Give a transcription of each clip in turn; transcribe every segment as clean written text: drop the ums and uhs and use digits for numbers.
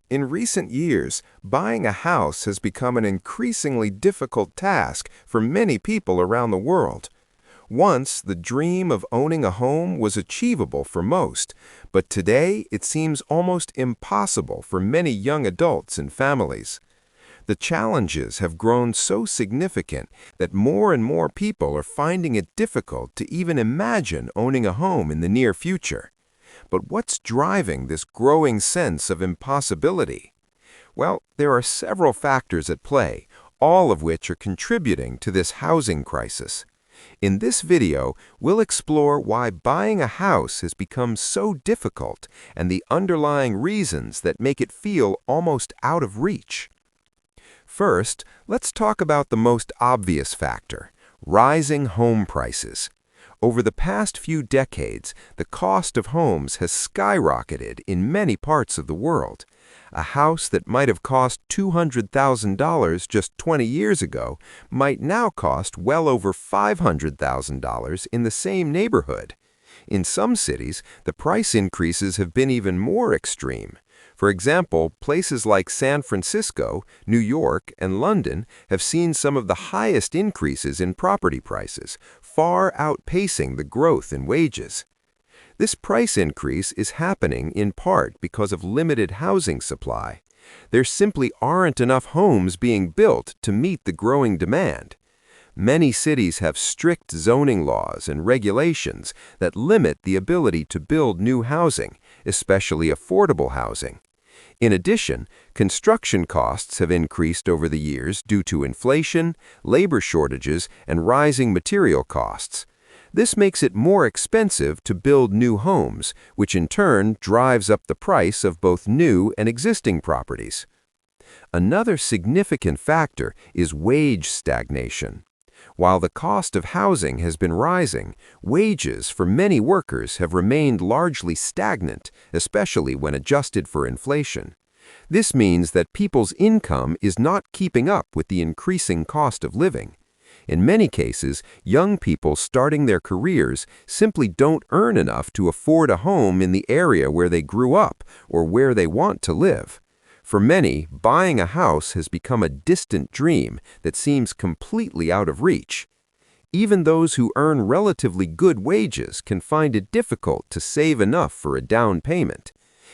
In recent years, buying a house has become an increasingly difficult task for many people around the world. Once, the dream of owning a home was achievable for most, but today it seems almost impossible for many young adults and families. The challenges have grown so significant that more and more people are finding it difficult to even imagine owning a home in the near future. But what's driving this growing sense of impossibility? Well, there are several factors at play, all of which are contributing to this housing crisis. In this video, we'll explore why buying a house has become so difficult and the underlying reasons that make it feel almost out of reach. First, let's talk about the most obvious factor: rising home prices. Over the past few decades, the cost of homes has skyrocketed in many parts of the world. A house that might have cost $200,000 just 20 years ago might now cost well over $500,000 in the same neighborhood. In some cities, the price increases have been even more extreme. For example, places like San Francisco, New York, and London have seen some of the highest increases in property prices, far outpacing the growth in wages. This price increase is happening in part because of limited housing supply. There simply aren't enough homes being built to meet the growing demand. Many cities have strict zoning laws and regulations that limit the ability to build new housing, especially affordable housing. In addition, construction costs have increased over the years due to inflation, labor shortages, and rising material costs. This makes it more expensive to build new homes, which in turn drives up the price of both new and existing properties. Another significant factor is wage stagnation. While the cost of housing has been rising, wages for many workers have remained largely stagnant, especially when adjusted for inflation. This means that people's income is not keeping up with the increasing cost of living. In many cases, young people starting their careers simply don't earn enough to afford a home in the area where they grew up or where they want to live. For many, buying a house has become a distant dream that seems completely out of reach. Even those who earn relatively good wages can find it difficult to save enough for a down payment.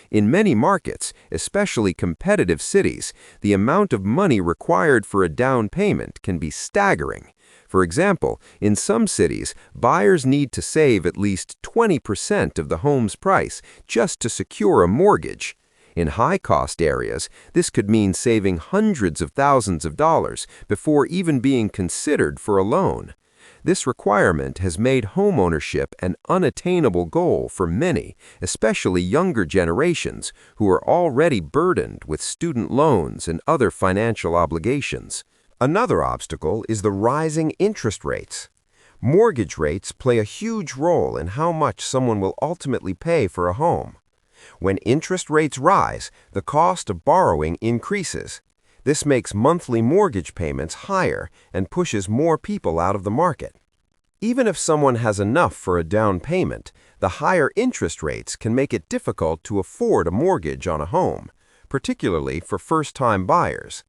In many markets, especially competitive cities, the amount of money required for a down payment can be staggering. For example, in some cities, buyers need to save at least 20% of the home's price just to secure a mortgage. In high-cost areas, this could mean saving hundreds of thousands of dollars before even being considered for a loan. This requirement has made homeownership an unattainable goal for many, especially younger generations, who are already burdened with student loans and other financial obligations. Another obstacle is the rising interest rates. Mortgage rates play a huge role in how much someone will ultimately pay for a home. When interest rates rise, the cost of borrowing increases. This makes monthly mortgage payments higher and pushes more people out of the market. Even if someone has enough for a down payment, the higher interest rates can make it difficult to afford a mortgage on a home, particularly for first-time buyers.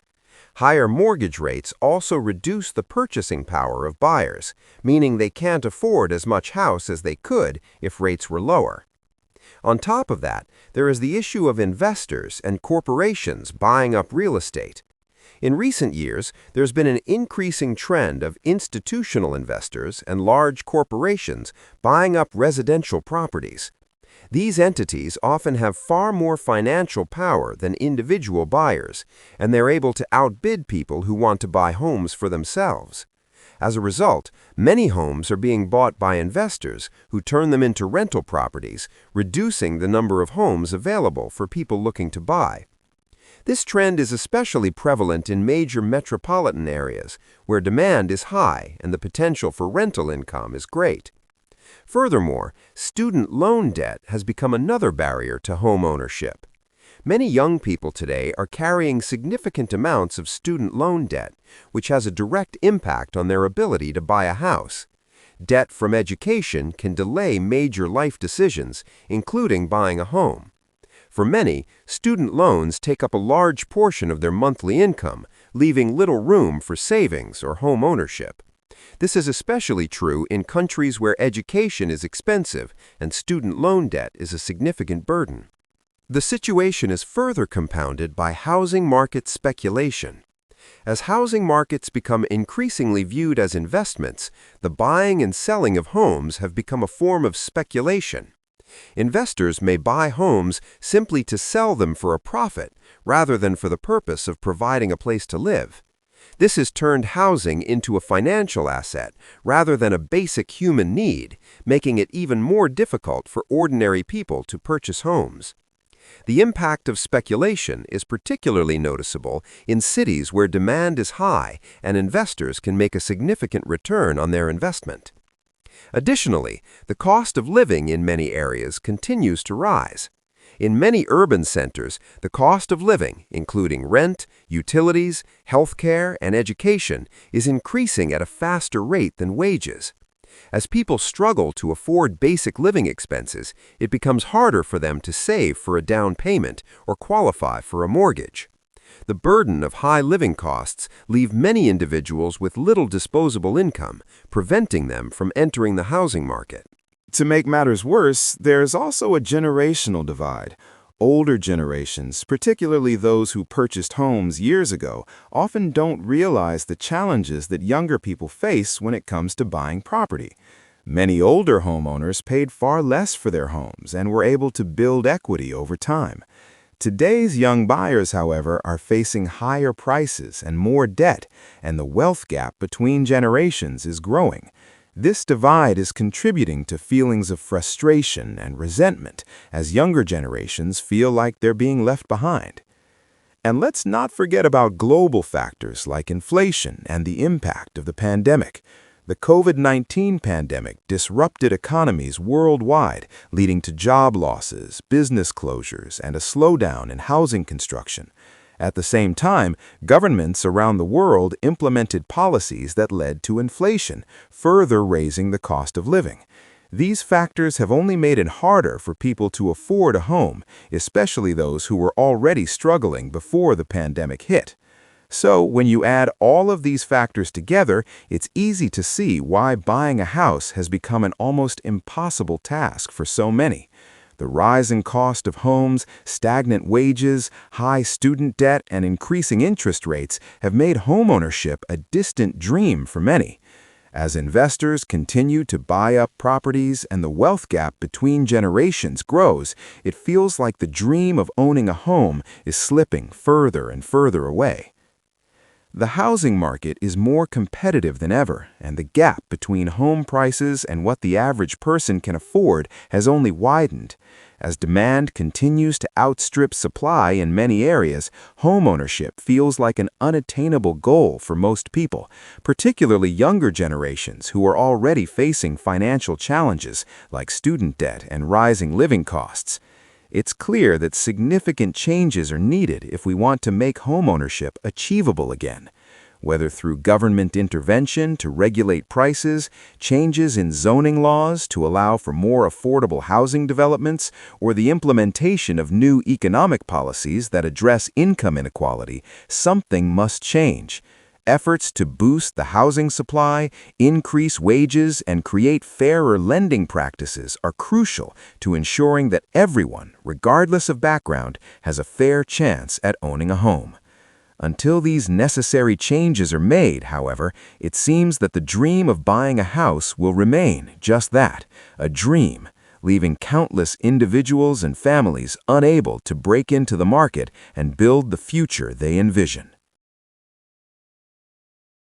Higher mortgage rates also reduce the purchasing power of buyers, meaning they can't afford as much house as they could if rates were lower. On top of that, there is the issue of investors and corporations buying up real estate. In recent years, there's been an increasing trend of institutional investors and large corporations buying up residential properties. These entities often have far more financial power than individual buyers, and they're able to outbid people who want to buy homes for themselves. As a result, many homes are being bought by investors who turn them into rental properties, reducing the number of homes available for people looking to buy. This trend is especially prevalent in major metropolitan areas, where demand is high and the potential for rental income is great. Furthermore, student loan debt has become another barrier to home ownership. Many young people today are carrying significant amounts of student loan debt, which has a direct impact on their ability to buy a house. Debt from education can delay major life decisions, including buying a home. For many, student loans take up a large portion of their monthly income, leaving little room for savings or home ownership. This is especially true in countries where education is expensive and student loan debt is a significant burden. The situation is further compounded by housing market speculation. As housing markets become increasingly viewed as investments, the buying and selling of homes have become a form of speculation. Investors may buy homes simply to sell them for a profit, rather than for the purpose of providing a place to live. This has turned housing into a financial asset rather than a basic human need, making it even more difficult for ordinary people to purchase homes. The impact of speculation is particularly noticeable in cities where demand is high and investors can make a significant return on their investment. Additionally, the cost of living in many areas continues to rise. In many urban centers, the cost of living, including rent, utilities, healthcare, and education, is increasing at a faster rate than wages. As people struggle to afford basic living expenses, it becomes harder for them to save for a down payment or qualify for a mortgage. The burden of high living costs leave many individuals with little disposable income, preventing them from entering the housing market. To make matters worse, there's also a generational divide. Older generations, particularly those who purchased homes years ago, often don't realize the challenges that younger people face when it comes to buying property. Many older homeowners paid far less for their homes and were able to build equity over time. Today's young buyers, however, are facing higher prices and more debt, and the wealth gap between generations is growing. This divide is contributing to feelings of frustration and resentment as younger generations feel like they're being left behind. And let's not forget about global factors like inflation and the impact of the pandemic. The COVID-19 pandemic disrupted economies worldwide, leading to job losses, business closures, and a slowdown in housing construction. At the same time, governments around the world implemented policies that led to inflation, further raising the cost of living. These factors have only made it harder for people to afford a home, especially those who were already struggling before the pandemic hit. So, when you add all of these factors together, it's easy to see why buying a house has become an almost impossible task for so many. The rising cost of homes, stagnant wages, high student debt, and increasing interest rates have made homeownership a distant dream for many. As investors continue to buy up properties and the wealth gap between generations grows, it feels like the dream of owning a home is slipping further and further away. The housing market is more competitive than ever, and the gap between home prices and what the average person can afford has only widened. As demand continues to outstrip supply in many areas, homeownership feels like an unattainable goal for most people, particularly younger generations who are already facing financial challenges like student debt and rising living costs. It's clear that significant changes are needed if we want to make homeownership achievable again. Whether through government intervention to regulate prices, changes in zoning laws to allow for more affordable housing developments, or the implementation of new economic policies that address income inequality, something must change. Efforts to boost the housing supply, increase wages, and create fairer lending practices are crucial to ensuring that everyone, regardless of background, has a fair chance at owning a home. Until these necessary changes are made, however, it seems that the dream of buying a house will remain just that, a dream, leaving countless individuals and families unable to break into the market and build the future they envision.